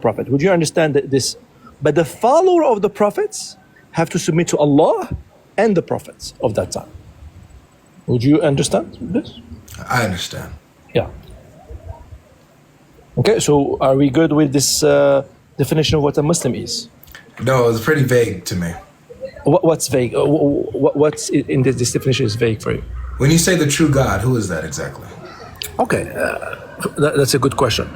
prophet. Would you understand that this? But the follower of the prophets have to submit to Allah and the prophets of that time. Would you understand this? I understand. Yeah. Okay, so are we good with this definition of what a Muslim is? No, it was pretty vague to me. What's vague? What's in this definition is vague for you? When you say the true God, who is that exactly? Okay, that's a good question.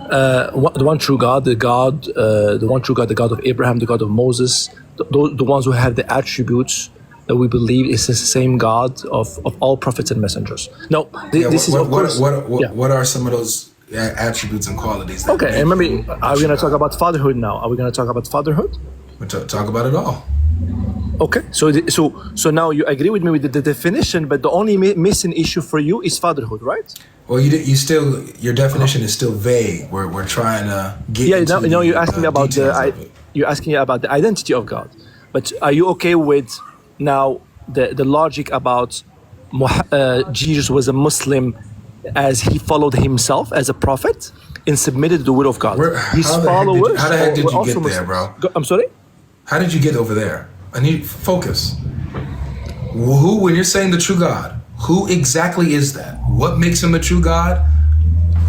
The one true God, the God of Abraham, the God of Moses, the ones who have the attributes that we believe is the same God of all prophets and messengers. No, this is of course. What are some of those attributes and qualities? Okay, and remember, are we going to talk about fatherhood now? Are we going to talk about fatherhood? We'll talk about it all. Okay, so now you agree with me with the definition, but the only missing issue for you is fatherhood, right? Well, you still, your definition is still vague. We're trying to get into now you're asking me about you're asking about the identity of God, but are you okay with now the logic about Jesus was a Muslim as he followed himself as a prophet and submitted to the will of God? His followers. How the heck did you get there, bro? I'm sorry? How did you get over there? I need focus. When you're saying the true God, who exactly is that? What makes him a true God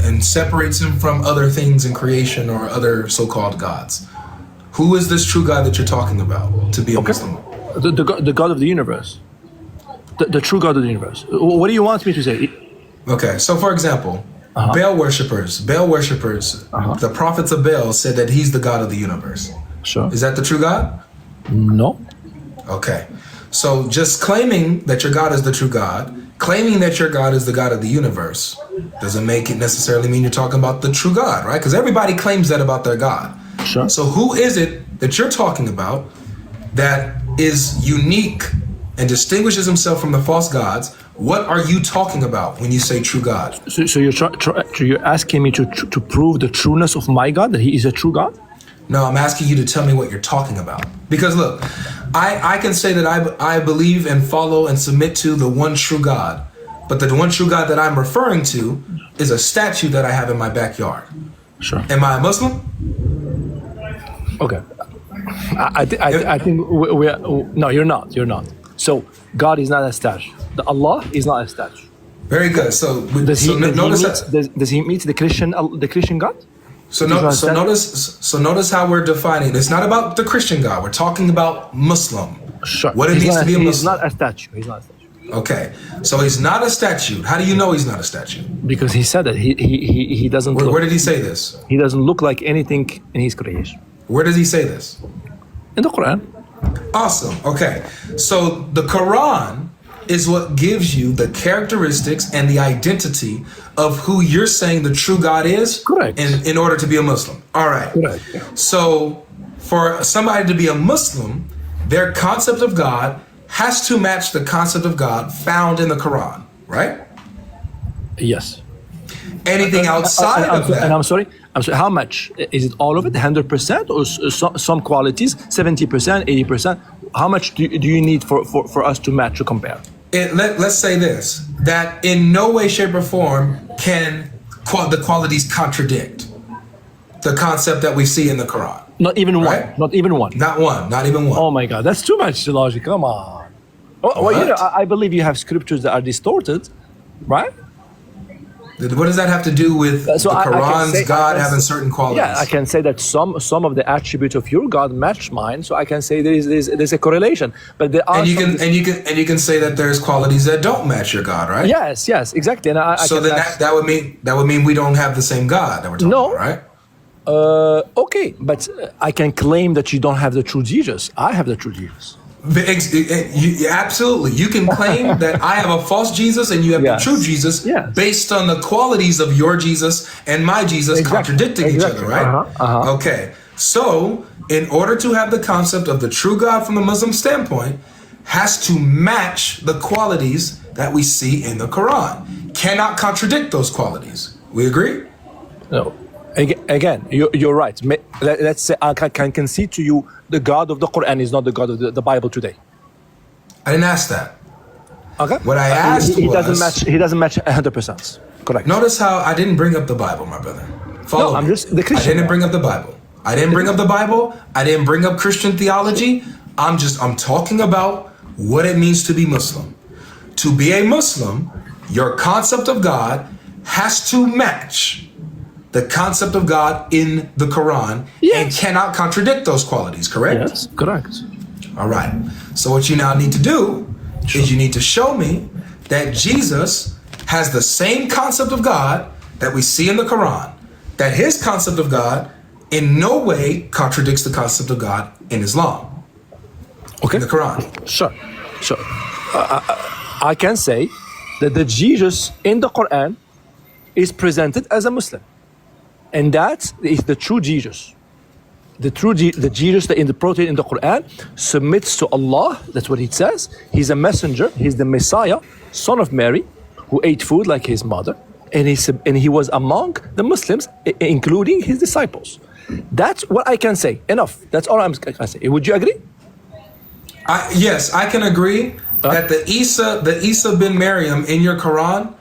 and separates him from other things in creation or other so-called gods? Who is this true God that you're talking about to be a Muslim? The God of the universe. The true God of the universe. What do you want me to say? Okay, so for example, Baal worshippers, the prophets of Baal said that he's the God of the universe. Sure. Is that the true God? No. Okay. So just claiming that your God is the true God, claiming that your God is the God of the universe, doesn't make it necessarily mean you're talking about the true God, right? Because everybody claims that about their God. Sure. So who is it that you're talking about that is unique and distinguishes himself from the false gods? What are you talking about when you say true God? So you're asking me to prove the trueness of my God, that he is a true God? No, I'm asking you to tell me what you're talking about. Because look, I can say that I believe and follow and submit to the one true God. But the one true God that I'm referring to is a statue that I have in my backyard. Sure. Am I a Muslim? Okay. I think no, you're not. You're not. So God is not a statue. Allah is not a statue. Very good. So does he meet the Christian God? So notice how we're defining. It's not about the Christian God. We're talking about Muslim. Sure. What it means to be a Muslim. He's not a statue. He's not a statue. Okay. So he's not a statue. How do you know he's not a statue? Because he said that he doesn't. Where did he say this? He doesn't look like anything in his creation. Where does he say this? In the Quran. Awesome. Okay. So the Quran is what gives you the characteristics and the identity of who you're saying the true God is. Correct. In order to be a Muslim. All right. Correct. So for somebody to be a Muslim, their concept of God has to match the concept of God found in the Quran, right? Yes. Anything outside of that. And I'm sorry, how much? Is it all of it, 100%, or some qualities, 70%, 80%? How much do you need for us to match, to compare? Let's say this, that in no way, shape, or form can the qualities contradict the concept that we see in the Quran. Not even one. Right? Not even one. Not one. Not even one. Oh my God, that's too much logic. Come on. Well, I believe you have scriptures that are distorted, right? What does that have to do with the Quran's God having certain qualities? Yeah, I can say that some of the attributes of your God match mine, so I can say there's a correlation. But there are you can say that there's qualities that don't match your God, right? Yes, exactly. And that would mean we don't have the same God that we're talking about, right? Okay, but I can claim that you don't have the true Jesus. I have the true Jesus. Absolutely. You can claim that I have a false Jesus and you have the true Jesus based on the qualities of your Jesus and my Jesus contradicting each other, right? Okay. So in order to have the concept of the true God from the Muslim standpoint, has to match the qualities that we see in the Quran. Cannot contradict those qualities. We agree? No. Again, you're right. Let's say I can concede to you the God of the Quran is not the God of the Bible today. I didn't ask that. Okay. What I asked he doesn't match 100%. Correct. Notice how I didn't bring up the Bible, my brother. Follow me. I'm just the Christian. I didn't bring up the Bible. I didn't bring up the Bible. I didn't bring up Christian theology. I'm talking about what it means to be Muslim. To be a Muslim, your concept of God has to match the concept of God in the Quran and cannot contradict those qualities, correct? Yes, correct. All right. So what you now need to do is you need to show me that Jesus has the same concept of God that we see in the Quran, that his concept of God in no way contradicts the concept of God in Islam, in the Quran. Sure. I can say that the Jesus in the Quran is presented as a Muslim. And that is the true Jesus. The Jesus that in the protein in the Quran submits to Allah. That's what it says. He's a messenger. He's the Messiah, son of Mary, who ate food like his mother. And he was among the Muslims, including his disciples. That's what I can say. Enough. That's all I can say. Would you agree? Yes, I can agree that the Isa bin Maryam in your Quran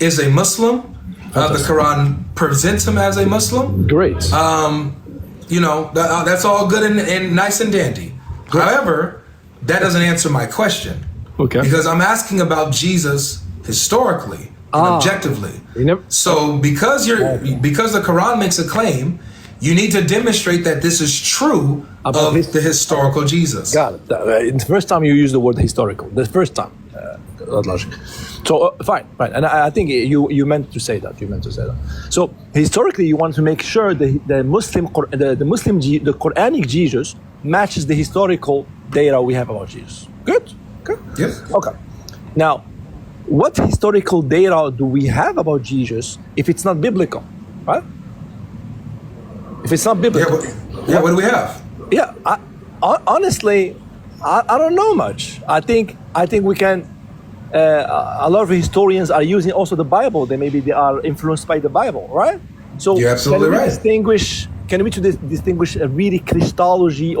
is a Muslim. The Quran presents him as a Muslim. Great. That's all good and nice and dandy. Great. However, that doesn't answer my question. Okay. Because I'm asking about Jesus historically and objectively. So because the Quran makes a claim, you need to demonstrate that this is true about the historical Jesus. Got it. The first time you use the word historical. The first time. Logic. So fine. And I think you meant to say that. So historically, you want to make sure the Quranic Jesus matches the historical data we have about Jesus. Good. Yes. Okay. Now, what historical data do we have about Jesus if it's not biblical, right? If it's not biblical. What do we have? Yeah. Honestly, I don't know much. I think we can. A lot of historians are using also the Bible. They are influenced by the Bible, right? So you're absolutely right. Can we distinguish a really Christology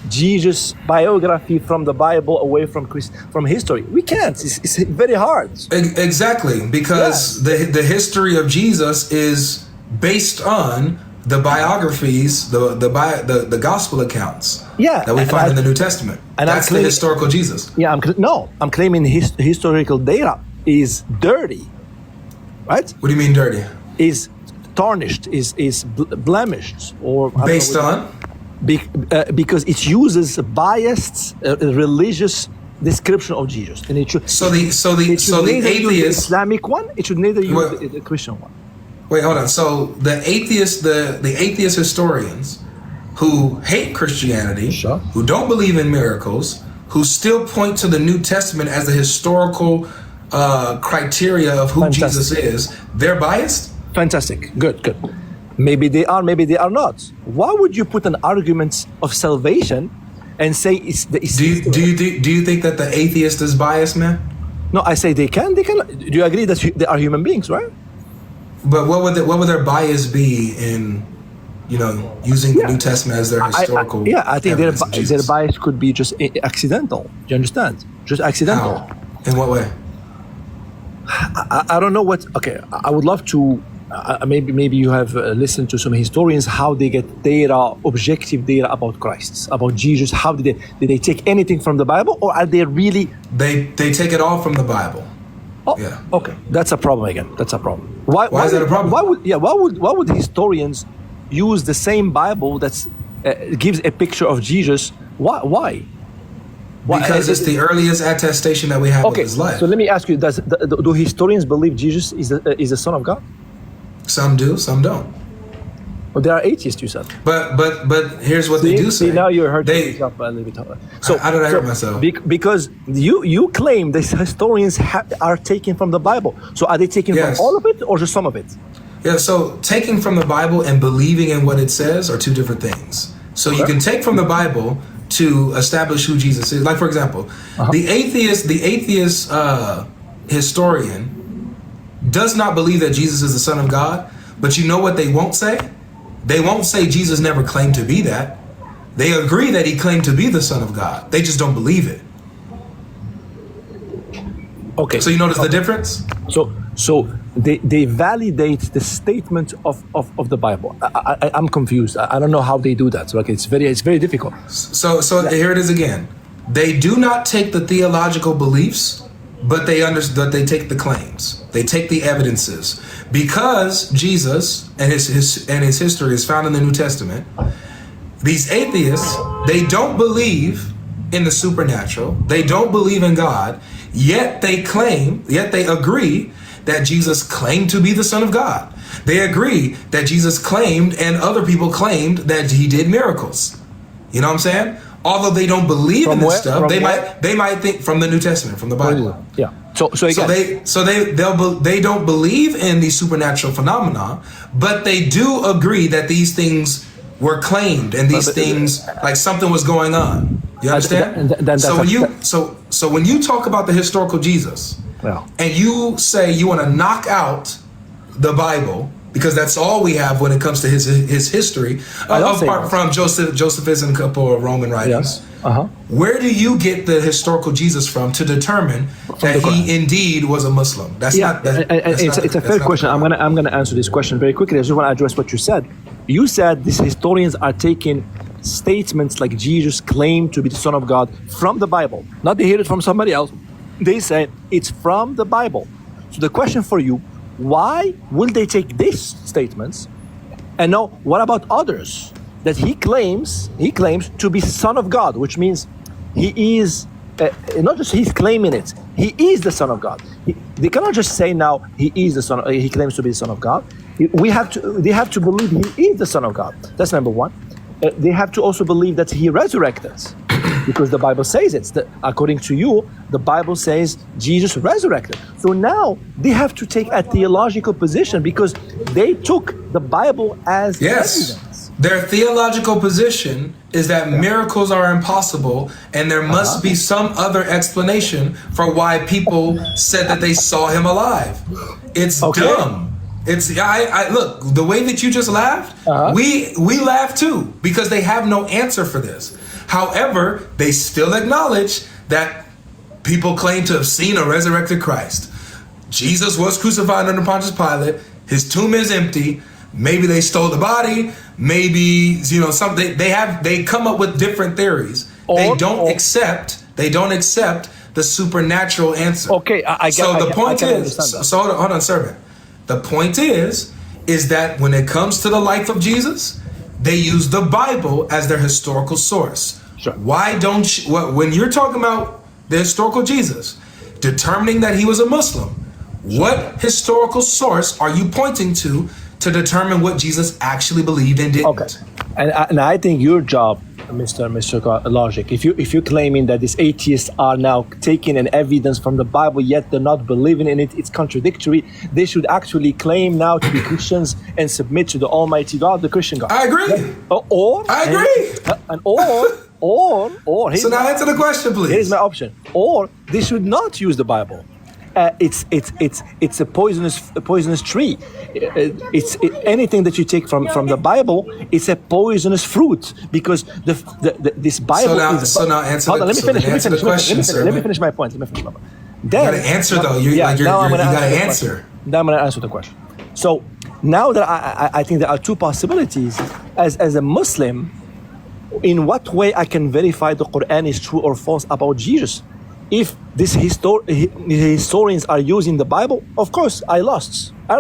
Jesus biography from the Bible away from history? We can't. It's very hard. Exactly, because the history of Jesus is based on the biographies, the gospel accounts that we find in the New Testament. And that's the historical Jesus. Yeah, I'm claiming historical data is dirty, right? What do you mean dirty? Is tarnished, is blemished, or based on? Because it uses biased religious description of Jesus, and it should. So the atheist Islamic one. It should neither use the Christian one. Wait, hold on. So the atheist historians who hate Christianity, who don't believe in miracles, who still point to the New Testament as the historical criteria of who Jesus is, they're biased? Fantastic. Good. Maybe they are, maybe they are not. Why would you put an argument of salvation and say it's the... Do you think that the atheist is biased, man? No, I say they can. Do you agree that they are human beings, right? But what would their bias be in, using the New Testament as their historical? I think their bias could be just accidental. Do you understand? Just accidental. How? In what way? I don't know what. Okay, I would love to. Maybe you have listened to some historians how they get objective data about Christ, about Jesus. How did they take anything from the Bible, or are they really? They take it all from the Bible. Oh, yeah. Okay, that's a problem again. That's a problem. Why is that a problem? Why would historians use the same Bible that gives a picture of Jesus? Why? Because it's the earliest attestation that we have of his life. So let me ask you: do historians believe Jesus is the Son of God? Some do, some don't. Well, there are atheists, you said. But here's what they do say. See, now you're hurting yourself a little bit. So how did I hurt myself? Because you claim the historians are taken from the Bible. So are they taking from all of it or just some of it? Yeah. So taking from the Bible and believing in what it says are two different things. So you can take from the Bible to establish who Jesus is. Like, for example, the atheist historian does not believe that Jesus is the Son of God, but you know what they won't say? They won't say Jesus never claimed to be that. They agree that he claimed to be the Son of God. They just don't believe it. Okay. So you notice the difference? So they validate the statement of the Bible. I'm confused. I don't know how they do that. So like it's very difficult. So here it is again. They do not take the theological beliefs, but they take the claims. They take the evidences. Because Jesus and his history is found in the New Testament, these atheists, they don't believe in the supernatural. They don't believe in God, yet they agree that Jesus claimed to be the Son of God. They agree that Jesus claimed and other people claimed that he did miracles. You know what I'm saying? Although they don't believe in this stuff, they might think from the New Testament, from the Bible. Yeah. So again, they don't believe in these supernatural phenomena, but they do agree that these things were claimed and these things, like something was going on. You understand? So when you talk about the historical Jesus, and you say you want to knock out the Bible, because that's all we have when it comes to his history, apart from Josephus and a couple of Roman writings. Yes. Where do you get the historical Jesus from to determine that he indeed was a Muslim? It's a fair question. I'm gonna answer this question very quickly. I just want to address what you said. You said these historians are taking statements like Jesus claimed to be the Son of God from the Bible. Not they hear it from somebody else. They say it's from the Bible. So the question for you, why will they take these statements and know what about others that he claims to be Son of God, which means he is not just he's claiming it, he is the Son of God. They cannot just say now he is the Son. He claims to be the Son of God. They have to believe he is the Son of God. That's number one. They have to also believe that he resurrected, because the Bible says it. According to you, the Bible says Jesus resurrected. So now they have to take a theological position because they took the Bible as evidence. Their theological position is that miracles are impossible, and there must be some other explanation for why people said that they saw him alive. It's dumb. It's I look, the way that you just laughed, we laugh too, because they have no answer for this. However, they still acknowledge that people claim to have seen a resurrected Christ. Jesus was crucified under Pontius Pilate. His tomb is empty. Maybe they stole the body. Maybe something. They come up with different theories. They don't accept the supernatural answer. Okay, I get. So the point is, hold on, servant. The point is that when it comes to the life of Jesus, they use the Bible as their historical source. Sure. Why don't you, when you're talking about the historical Jesus, determining that he was a Muslim, what historical source are you pointing to determine what Jesus actually believed and didn't? Okay, and I think your job, Mr. Logic, if you're claiming that these atheists are now taking an evidence from the Bible, yet they're not believing in it, it's contradictory. They should actually claim now to be Christians and submit to the Almighty God, the Christian God. I agree. I agree. Or so now answer the question, please. Here's my option. Or they should not use the Bible. It's a poisonous tree. Anything that you take from the Bible, it's a poisonous fruit, because this Bible so now answer. Hold on, let me finish the question. Let me finish my point. Then, you gotta answer though. You gotta answer. Now I'm gonna answer the question. So now that I think there are two possibilities as a Muslim, in what way I can verify the Quran is true or false about Jesus? If these historians are using the Bible, of course I lost. I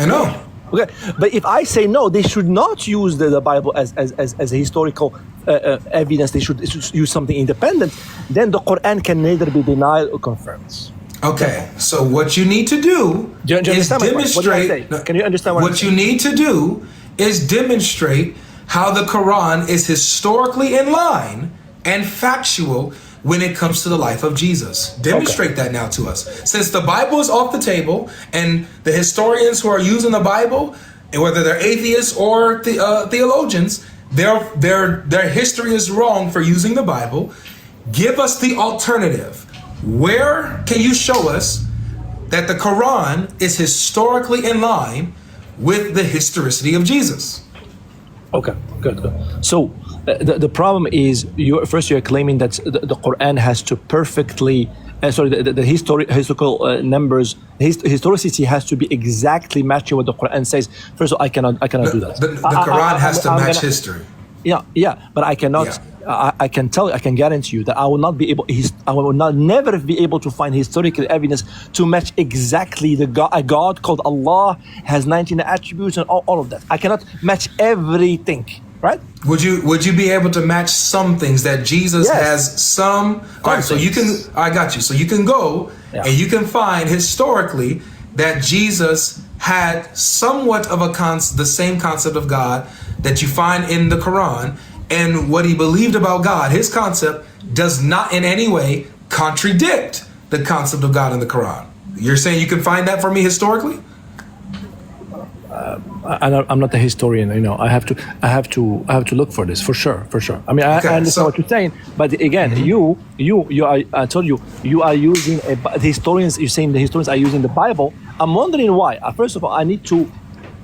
know. Okay, but if I say no, they should not use the Bible as a historical evidence. They should use something independent. Then the Quran can neither be denied or confirmed. Okay, so what you need to do is demonstrate. Can you understand what you need to do is demonstrate how the Quran is historically in line and factual when it comes to the life of Jesus. Demonstrate that now to us. Since the Bible is off the table, and the historians who are using the Bible, and whether they're atheists or theologians, their history is wrong for using the Bible. Give us the alternative. Where can you show us that the Quran is historically in line with the historicity of Jesus? Okay, good. So the problem is, you're claiming that the Quran has to perfectly sorry, the historical numbers, historicity has to be exactly matching what the Quran says. First of all, I cannot do that. The Quran has to match history. Yeah, but I cannot. Yeah. I can guarantee you that I will not be able. I will never be able to find historical evidence to match exactly a God called Allah has 19 attributes and all of that. I cannot match everything. Right? Would you be able to match some things that Jesus has some? All right, so you can. I got you. So you can go and you can find historically that Jesus had somewhat of the same concept of God that you find in the Quran, and what he believed about God, his concept, does not in any way contradict the concept of God in the Quran. You're saying you can find that for me historically? I'm not a historian, I have to look for this for sure. I mean, I understand what you're saying, but again, I told you are using the historians. You're saying the historians are using the Bible. I'm wondering why. First of all, I need to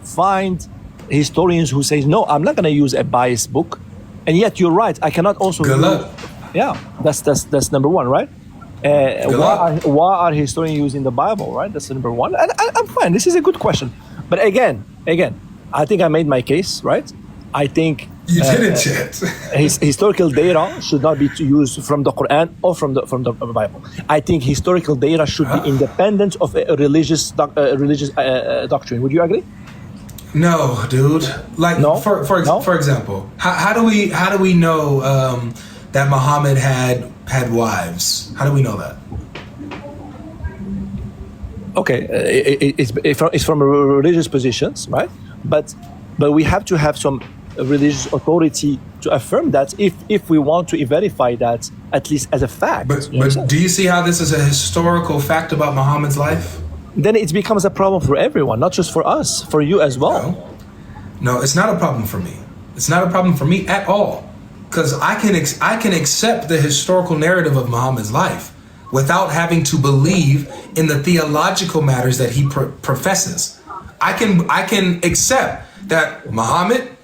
find historians who say no. I'm not going to use a biased book, and yet you're right. I cannot also. Good luck. Yeah, that's number one, right? Why are historians using the Bible, right? That's number one. And I'm fine. This is a good question. But again, I think I made my case, right? I think you didn't yet. Historical data should not be used from the Quran or from the Bible. I think historical data should be independent of a religious doctrine. Would you agree? No, dude. Like no? For example, how do we know that Muhammad had wives? How do we know that? Okay, it's from religious positions, right? But we have to have some religious authority to affirm that if we want to verify that, at least as a fact. But do you see how this is a historical fact about Muhammad's life? Then it becomes a problem for everyone, not just for us, for you as well. No, it's not a problem for me. It's not a problem for me at all, because I can accept the historical narrative of Muhammad's life without having to believe in the theological matters that he professes. I can accept that Muhammad,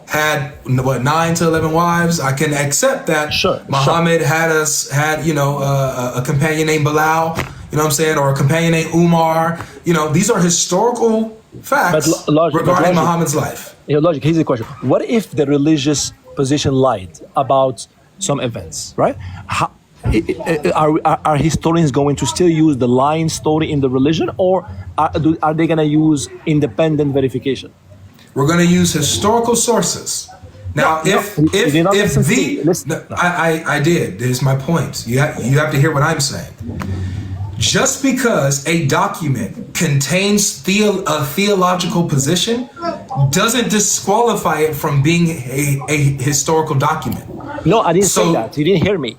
had 9 to 11 wives. I can accept that Muhammad had a companion named Bilal, or a companion named Umar. These are historical facts regarding Muhammad's life. Logic. Here's the question: what if the religious position lied about some events, right? Are historians going to still use the lying story in the religion, or are they going to use independent verification? We're going to use historical sources. Now, I did. This is my point. You have to hear what I'm saying. Just because a document contains a theological position doesn't disqualify it from being a historical document. No, I didn't say that. You didn't hear me.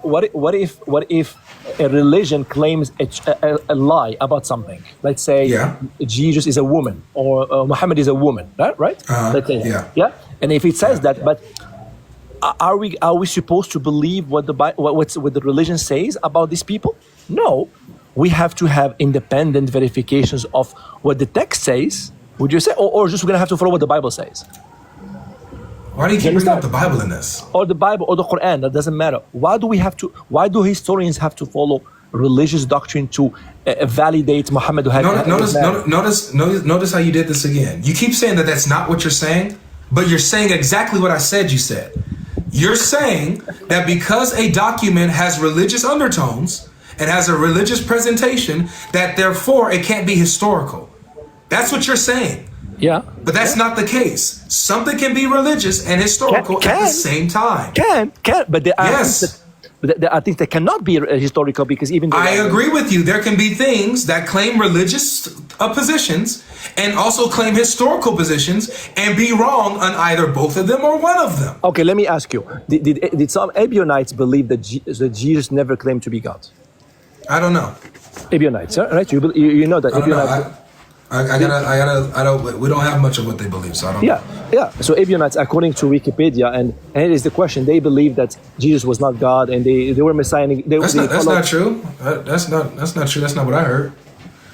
What if a religion claims a lie about something? Let's say Jesus is a woman or Muhammad is a woman, right? Let's say and if it says that, but are we supposed to believe what the religion says about these people? No, we have to have independent verifications of what the text says. Would you say, or just we're gonna have to follow what the Bible says? Why do you keep bringing up the Bible in this? Or the Bible or the Quran, that doesn't matter. Why do historians have to follow religious doctrine to validate Muhammad? Notice how you did this again. You keep saying that that's not what you're saying, but you're saying exactly what I said you said. You're saying that because a document has religious undertones and has a religious presentation, that therefore it can't be historical. That's what you're saying. Yeah. But that's not the case. Something can be religious and historical at the same time. But I think they cannot be historical because even I agree with you. There can be things that claim religious positions and also claim historical positions and be wrong on either both of them or one of them. Okay, let me ask you. Did some Ebionites believe that Jesus never claimed to be God? I don't know. Ebionites, right? You know that Ebionites... we don't have much of what they believe, so I don't know. Yeah. So Ebionites, according to Wikipedia, and it is the question, they believe that Jesus was not God and they were messianic. That's not true. That's not true. That's not what I heard.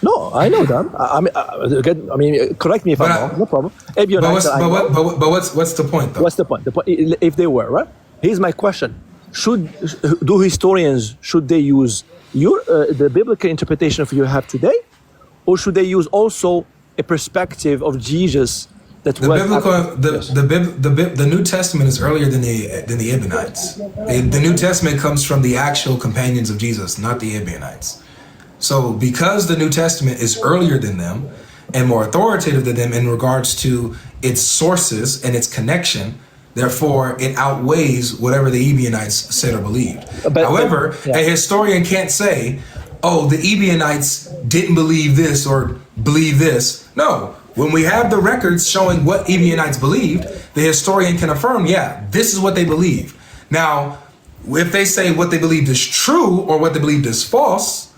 No, I know that. I mean, correct me if I'm wrong. No problem. Ebionites. But what's the point, though? What's the point? The point, if they were, right? Here's my question. do historians, should they use the biblical interpretation of you have today, or should they use also a perspective of Jesus that the biblical, the New Testament is earlier than the Ebionites. The New Testament comes from the actual companions of Jesus, not the Ebionites. So because the New Testament is earlier than them and more authoritative than them in regards to its sources and its connection, therefore it outweighs whatever the Ebionites said or believed. However, a historian can't say, oh, the Ebionites didn't believe this or believe this. No. When we have the records showing what Ebionites believed, the historian can affirm, yeah, this is what they believe. Now, if they say what they believed is true or what they believed is false,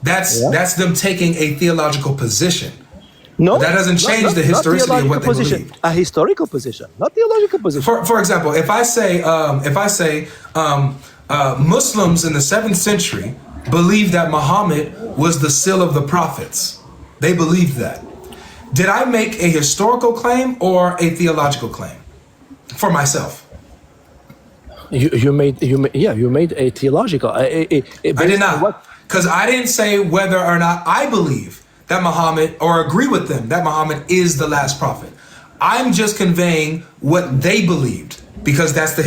that's them taking a theological position. No, but that doesn't change the historicity of what they believe. A historical position, not theological position. For example, if I say Muslims in the 7th century believed that Muhammad was the seal of the prophets, they believed that. Did I make a historical claim or a theological claim for myself? You made a theological. I did not, because I didn't say whether or not I believe that Muhammad or agree with them that Muhammad is the last prophet. I'm just conveying what they believed because that's the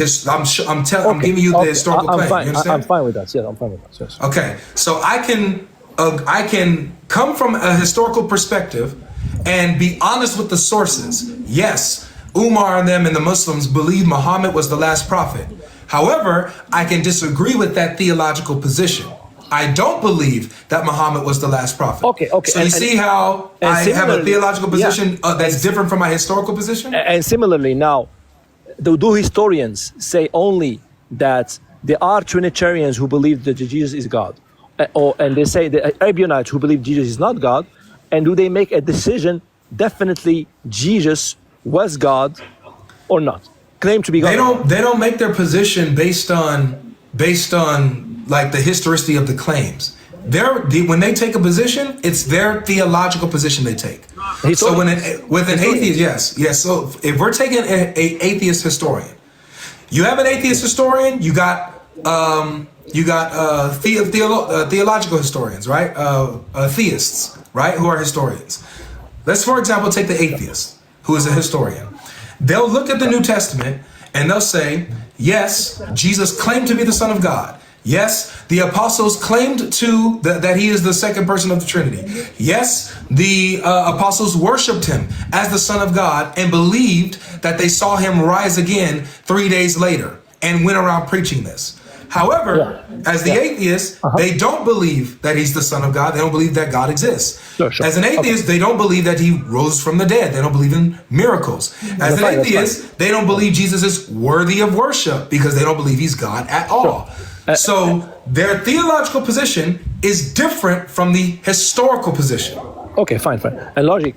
I'm giving you the historical claim. Fine. You understand? I'm fine with that. Yes, I'm fine with that. Yes. Okay, so I can come from a historical perspective and be honest with the sources. Yes, Umar and them and the Muslims believe Muhammad was the last prophet. However, I can disagree with that theological position. I don't believe that Muhammad was the last prophet. Okay. So you see how I have a theological position that's different from my historical position? And similarly, now, do historians say only that there are Trinitarians who believe that Jesus is God? And they say the Ebionites who believe Jesus is not God? And do they make a decision, definitely Jesus was God or not? Claim to be God. They don't make their position based on like the historicity of the claims. When they take a position, it's their theological position they take. So with an atheist, yes. So if we're taking a atheist historian, you have an atheist historian, you got theological historians, right? Theists, right? Who are historians. Let's, for example, take the atheist, who is a historian. They'll look at the New Testament and they'll say, yes, Jesus claimed to be the Son of God. Yes, the apostles claimed that he is the second person of the Trinity. Yes, the apostles worshiped him as the Son of God and believed that they saw him rise again 3 days later and went around preaching this. However, as the atheists, they don't believe that he's the Son of God. They don't believe that God exists. Sure. As an atheist, they don't believe that he rose from the dead. They don't believe in miracles. As an atheist, they don't believe Jesus is worthy of worship because they don't believe he's God at all. So their theological position is different from the historical position. Okay, fine. And logic,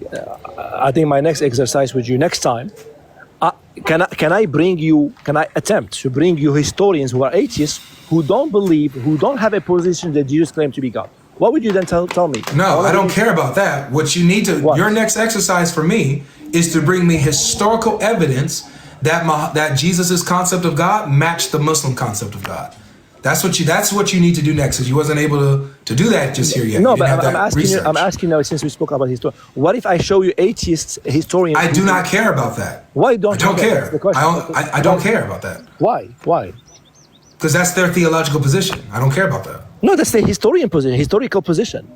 I think my next exercise with you next time, can I attempt to bring you historians who are atheists, who don't believe, who don't have a position that Jesus claimed to be God? What would you then tell me? No, I don't care about that. What you need to, your next exercise for me is to bring me historical evidence that Jesus's concept of God matched the Muslim concept of God. That's what you need to do next, because you wasn't able to do that just here yet. No, but I'm asking now, since we spoke about history, what if I show you atheists, historians? I do not care about that. Why don't you care? I don't care about that. Why? Because that's their theological position. I don't care about that. No, that's the historical position.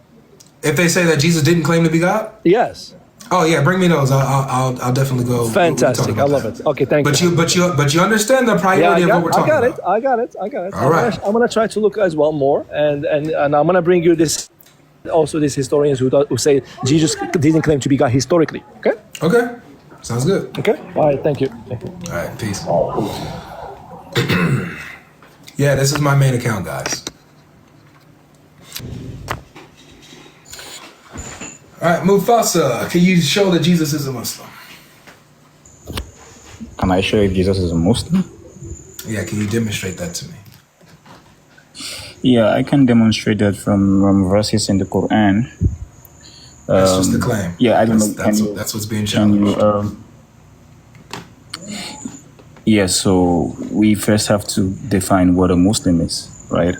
If they say that Jesus didn't claim to be God? Yes. Oh yeah, bring me those. I'll definitely go. Fantastic, I love it. Okay, thank you. But you understand the priority of what we're talking about. I got it. All right. I'm gonna try to look as well more, and I'm gonna bring you these historians who say Jesus didn't claim to be God historically. Okay. Okay. Sounds good. Okay. All right. Thank you. All right. Peace. Yeah, this is my main account, guys. All right, Mufasa, can you show that Jesus is a Muslim? Can I show if Jesus is a Muslim? Yeah, can you demonstrate that to me? Yeah, I can demonstrate that from verses in the Quran. That's just the claim. Yeah, I don't know. That's what's being shown. Yes, so we first have to define what a Muslim is, right?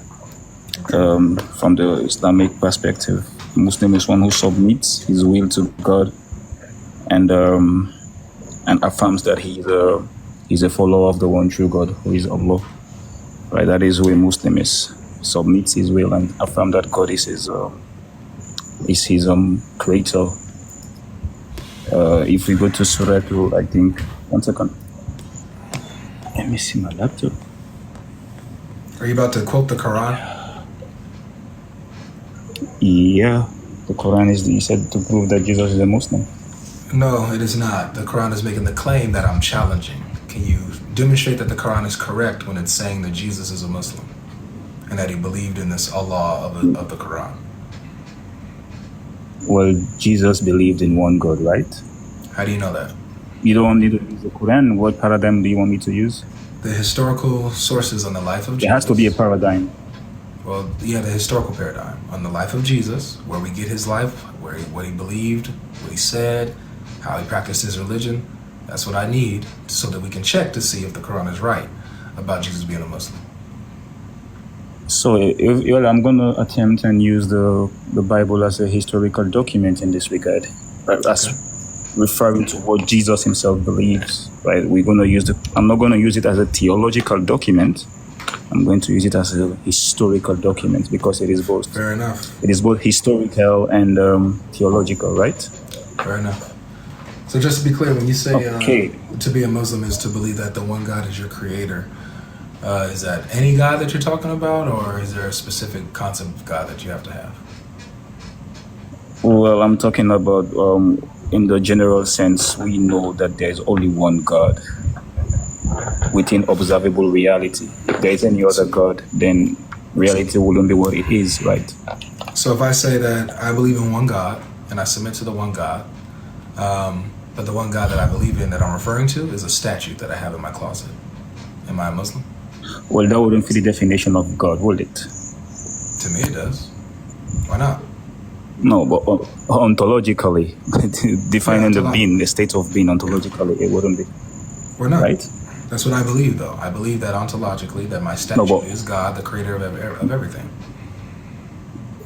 From the Islamic perspective, Muslim is one who submits his will to God and affirms that he's a follower of the one true God, who is Allah. Right, that is who a Muslim is. Submits his will and affirms that God is his creator. If we go to Surah 2, I think, 1 second. Let me see my laptop. Are you about to quote the Quran? Yeah, the Quran is said to prove that Jesus is a Muslim. No, it is not. The Quran is making the claim that I'm challenging. Can you demonstrate that the Quran is correct when it's saying that Jesus is a Muslim and that he believed in this Allah of the Quran? Well, Jesus believed in one God, right? How do you know that? You don't need to use the Quran. What paradigm do you want me to use? The historical sources on the life of Jesus. There has to be a paradigm. Well, yeah, the historical paradigm on the life of Jesus, where we get his life, what he believed, what he said, how he practiced his religion. That's what I need so that we can check to see if the Quran is right about Jesus being a Muslim. So I'm going to attempt and use the Bible as a historical document in this regard, right? As referring to what Jesus himself believes, right? I'm not going to use it as a theological document. I'm going to use it as a historical document because it is both. Fair enough. It is both historical and theological, right? Fair enough. So just to be clear, when you say to be a Muslim is to believe that the one God is your creator, is that any God that you're talking about, or is there a specific concept of God that you have to have? Well, I'm talking about, in the general sense, we know that there's only one God within observable reality. If there is any other God, then reality wouldn't be what it is, right? So if I say that I believe in one God, and I submit to the one God, but the one God that I believe in that I'm referring to is a statue that I have in my closet, am I a Muslim? Well, that wouldn't fit the definition of God, would it? To me it does. Why not? No, but ontologically, defining the being, the state of being ontologically, it wouldn't be. We're not. Right? That's what I believe, though. I believe that ontologically, that my statue is God, the creator of everything.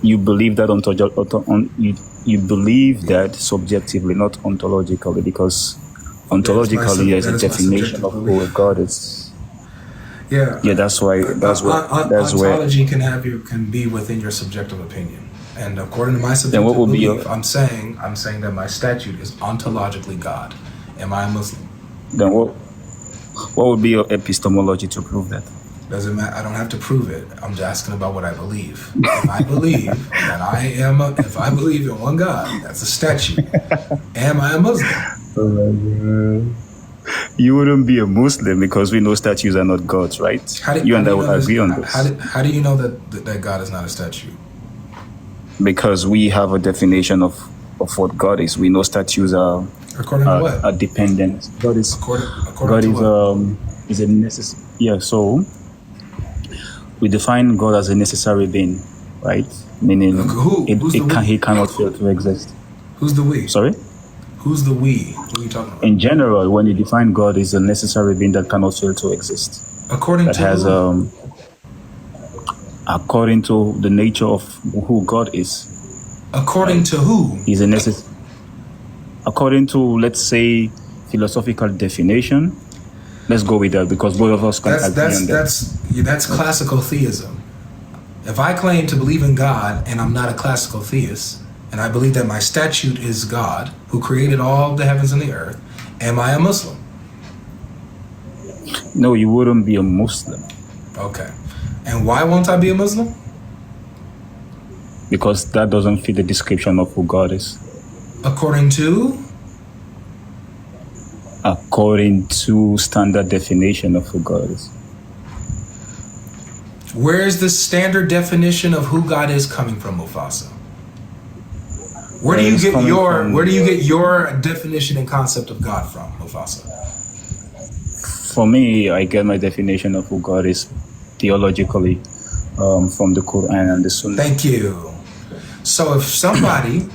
You believe that you believe that subjectively, not ontologically, because ontologically there's a definition of who God is. Yeah. Yeah, that's why. Ontology can be within your subjective opinion. And according to my subjective belief, I'm saying that my statute is ontologically God. Am I a Muslim? Then what would be your epistemology to prove that? Doesn't matter. I don't have to prove it. I'm just asking about what I believe. If I believe that if I believe in one God, that's a statute. Am I a Muslim? Oh my God. You wouldn't be a Muslim because we know statues are not gods, right? You and I would agree on this. How do you know that God is not a statue? Because we have a definition of what God is. We know statues are dependent. God is a necessary. Yeah, so we define God as a necessary being, right? Meaning he cannot fail to exist. Who's the we? Sorry? Who's the we? What are you talking about? In general, when you define God as a necessary being that cannot fail to exist. According to the nature of who God is. According to who? He's a necessary. According to, let's say, philosophical definition. Let's go with that because both of us can agree on that. That's classical theism. If I claim to believe in God and I'm not a classical theist, and I believe that my statute is God, who created all the heavens and the earth, am I a Muslim? No, you wouldn't be a Muslim. Okay. And why won't I be a Muslim? Because that doesn't fit the description of who God is. According to? According to standard definition of who God is. Where is the standard definition of who God is coming from, Mufasa? Where do you get your definition and concept of God from, Mufasa? For me, I get my definition of who God is theologically from the Quran and the Sunnah. Thank you. So if somebody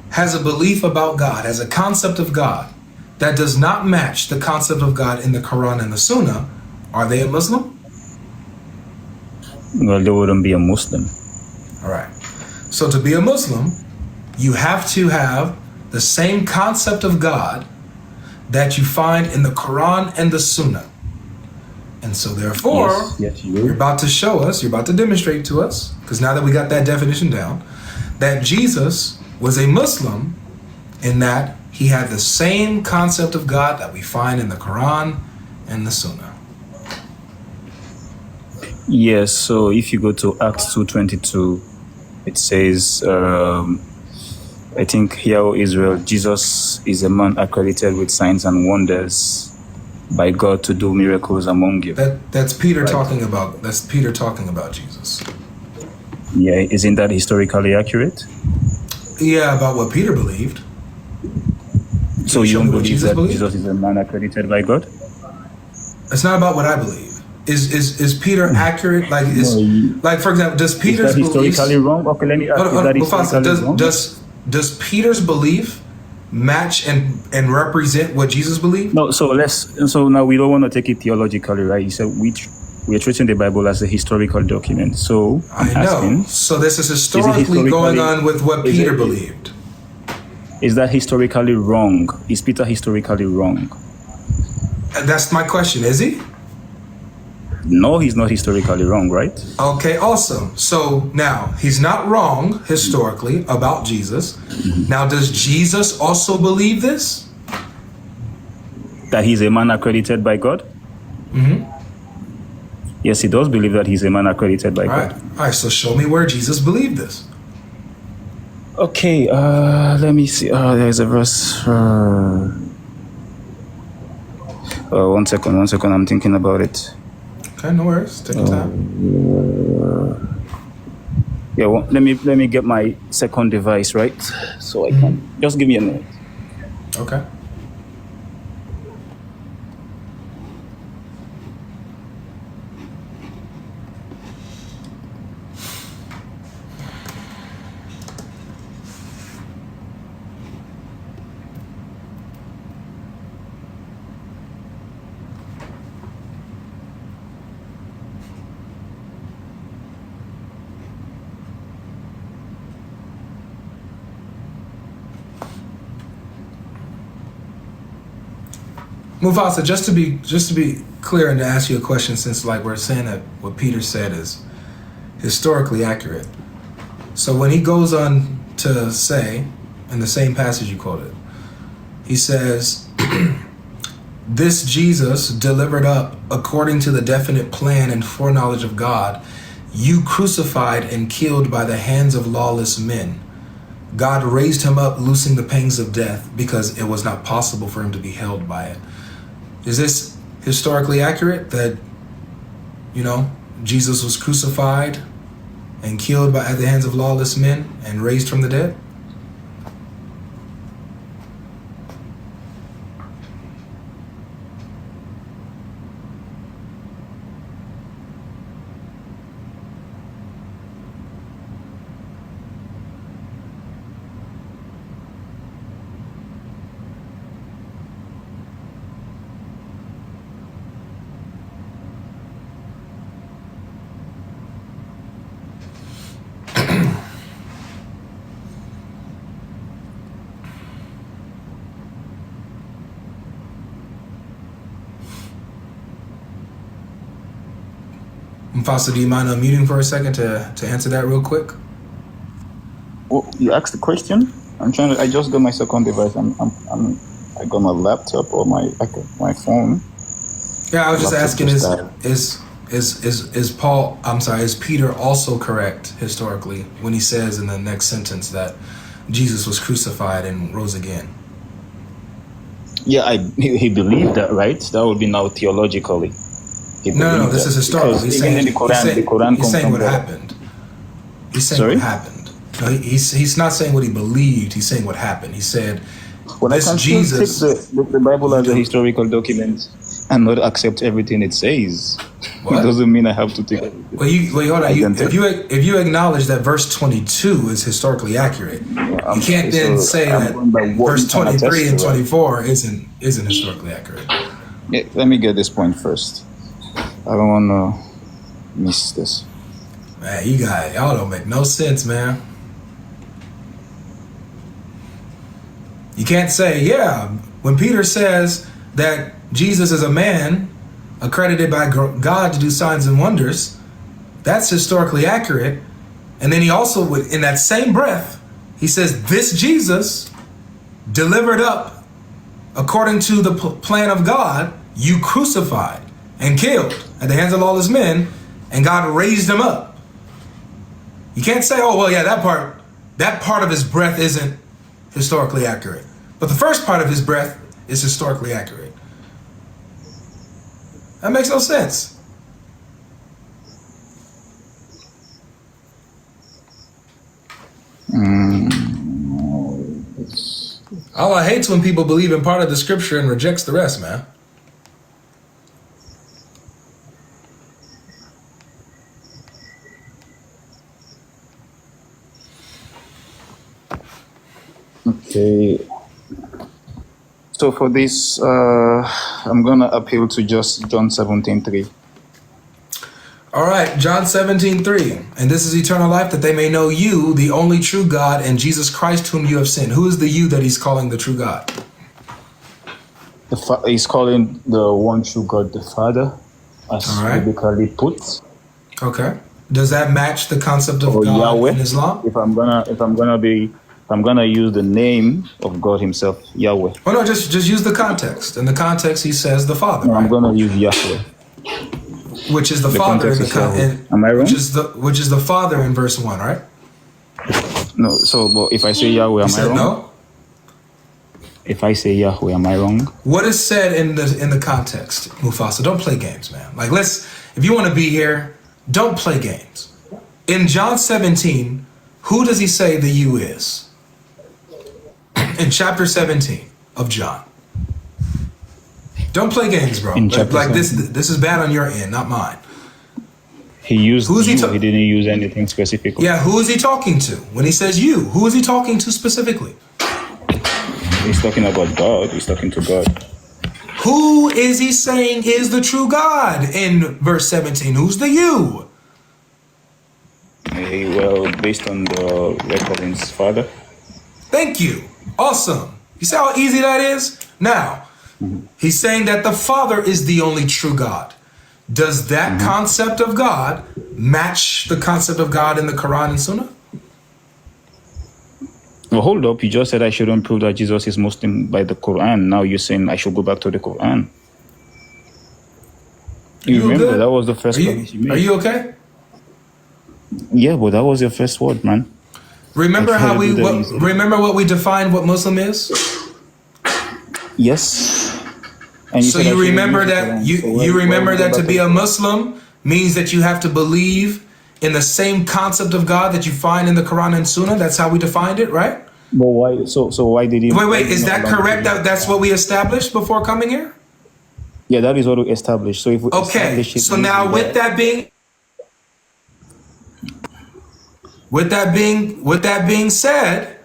has a belief about God, has a concept of God that does not match the concept of God in the Quran and the Sunnah, are they a Muslim? Well, they wouldn't be a Muslim. All right. So to be a Muslim, you have to have the same concept of God that you find in the Quran and the Sunnah. And so therefore, you're about to show us, you're about to demonstrate to us, because now that we got that definition down, that Jesus was a Muslim in that he had the same concept of God that we find in the Quran and the Sunnah. Yes, so if you go to Acts 2:22, it says, I think, "Hear, O Israel, Jesus is a man accredited with signs and wonders by God to do miracles among you." That's Peter talking about. That's Peter talking about Jesus. Yeah, isn't that historically accurate? Yeah, about what Peter believed. So you don't believe that Jesus is a man accredited by God? It's not about what I believe. Is Peter accurate? Like for example, does Peter's belief historically wrong? Okay, let me ask. Does Peter's belief match and represent what Jesus believed? No. So now we don't want to take it theologically, right? You said we're treating the Bible as a historical document. So I'm asking, so this is historically going on with what Peter believed. Is that historically wrong? Is Peter historically wrong? That's my question. Is he? No, he's not historically wrong, right? Okay, awesome. So now, he's not wrong historically about Jesus. Now, does Jesus also believe this? That he's a man accredited by God? Yes, he does believe that he's a man accredited by God. All right, so show me where Jesus believed this. Okay, let me see. There's a verse. One second, I'm thinking about it. Okay, no worries. Take your time. Yeah, well, let me get my second device, right? So I can just give me a minute. Okay. Mufasa, just to be clear and to ask you a question, since like we're saying that what Peter said is historically accurate. So when he goes on to say, in the same passage you quoted, he says, "This Jesus delivered up according to the definite plan and foreknowledge of God, you crucified and killed by the hands of lawless men. God raised him up, loosing the pangs of death, because it was not possible for him to be held by it." Is this historically accurate that, Jesus was crucified and killed at the hands of lawless men and raised from the dead? Mufasa, do you mind unmuting for a second to answer that real quick? Well, you asked the question. I just got my second device. I got my laptop or my phone. Yeah, I was just asking, is Peter also correct historically when he says in the next sentence that Jesus was crucified and rose again? Yeah, he believed that, right? That would be now theologically. No, this is historical. He's saying what happened. He's saying what happened. No, he's not saying what he believed. He's saying what happened. He said, "When I can Jesus take the Bible as a historical document, and not accept everything it says. What? It doesn't mean I have to take. Wait, hold on. If you acknowledge that verse 22 is historically accurate, you can't then say that verse 23 and 24 isn't historically accurate. Yeah, let me get this point first. I don't want to miss this. Man, y'all don't make no sense, man. You can't say, when Peter says that Jesus is a man accredited by God to do signs and wonders, that's historically accurate. And then he also, in that same breath, he says, this Jesus delivered up according to the plan of God, you crucified and killed at the hands of lawless men, and God raised him up. You can't say, that part of his breath isn't historically accurate. But the first part of his breath is historically accurate. That makes no sense. All I hate is when people believe in part of the scripture and rejects the rest, man. Okay. So for this, I'm going to appeal to just John 17:3. All right, John 17:3. And this is eternal life, that they may know you, the only true God, and Jesus Christ whom you have sent. Who is the you that he's calling the true God? He's calling the one true God the Father, as biblically put. Okay. Does that match the concept of God Yahweh in Islam? If I'm gonna use the name of God Himself, Yahweh. Oh no, just use the context. In the context, he says the Father. No, I'm gonna use Yahweh, which is the Father in the Am I wrong? Which is the Father in verse 1, right? No. So, but if I say Yahweh, am I wrong? No. If I say Yahweh, am I wrong? What is said in the context, Mufasa? Don't play games, man. Like, if you want to be here, don't play games. In John 17, who does he say the you is? In chapter 17 of John. Don't play games, bro. Like this is bad on your end, not mine. He used he didn't use anything specifically. Yeah, who is he talking to? When he says you, who is he talking to specifically? He's talking about God. He's talking to God. Who is he saying is the true God in verse 17? Who's the you? Well, based on the recordings, Father. Thank you. Awesome. You see how easy that is? Now, he's saying that the Father is the only true God. Does that concept of God match the concept of God in the Quran and Sunnah? Well, hold up. You just said I shouldn't prove that Jesus is Muslim by the Quran. Now you're saying I should go back to the Quran. You remember good? That was the first promise you made. Are you okay? Yeah, but that was your first word, man. Remember remember what we defined what Muslim is? Yes. And so you remember that you remember that to be a Muslim means that you have to believe in the same concept of God that you find in the Quran and Sunnah. That's how we defined it, right? But why? So why did he? Wait. Is that correct? That's what we established before coming here? Yeah, that is what we established. So if we so now with that being said,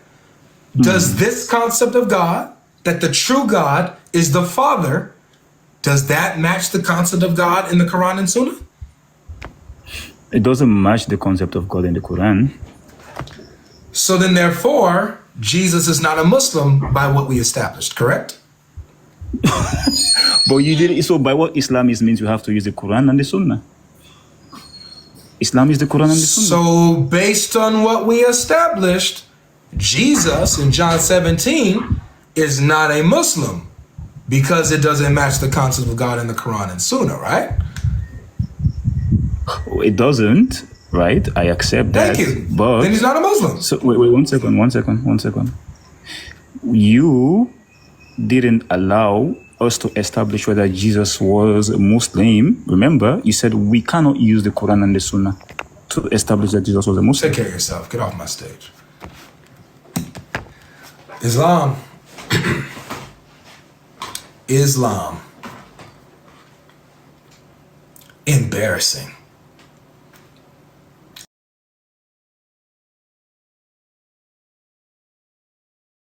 does this concept of God, that the true God is the Father, does that match the concept of God in the Quran and Sunnah? It doesn't match the concept of God in the Quran. So then therefore, Jesus is not a Muslim by what we established, correct? But you did it. So by what Islam is means you have to use the Quran and the Sunnah. Islam is the Quran and the Sunnah. So based on what we established, Jesus in John 17 is not a Muslim because it doesn't match the concept of God in the Quran and Sunnah, right? It doesn't, right? I accept that. Thank you. But then he's not a Muslim. So wait, one second. You didn't allow us to establish whether Jesus was a Muslim. Remember, you said we cannot use the Quran and the Sunnah to establish that Jesus was a Muslim. Take care of yourself. Get off my stage. Islam embarrassing.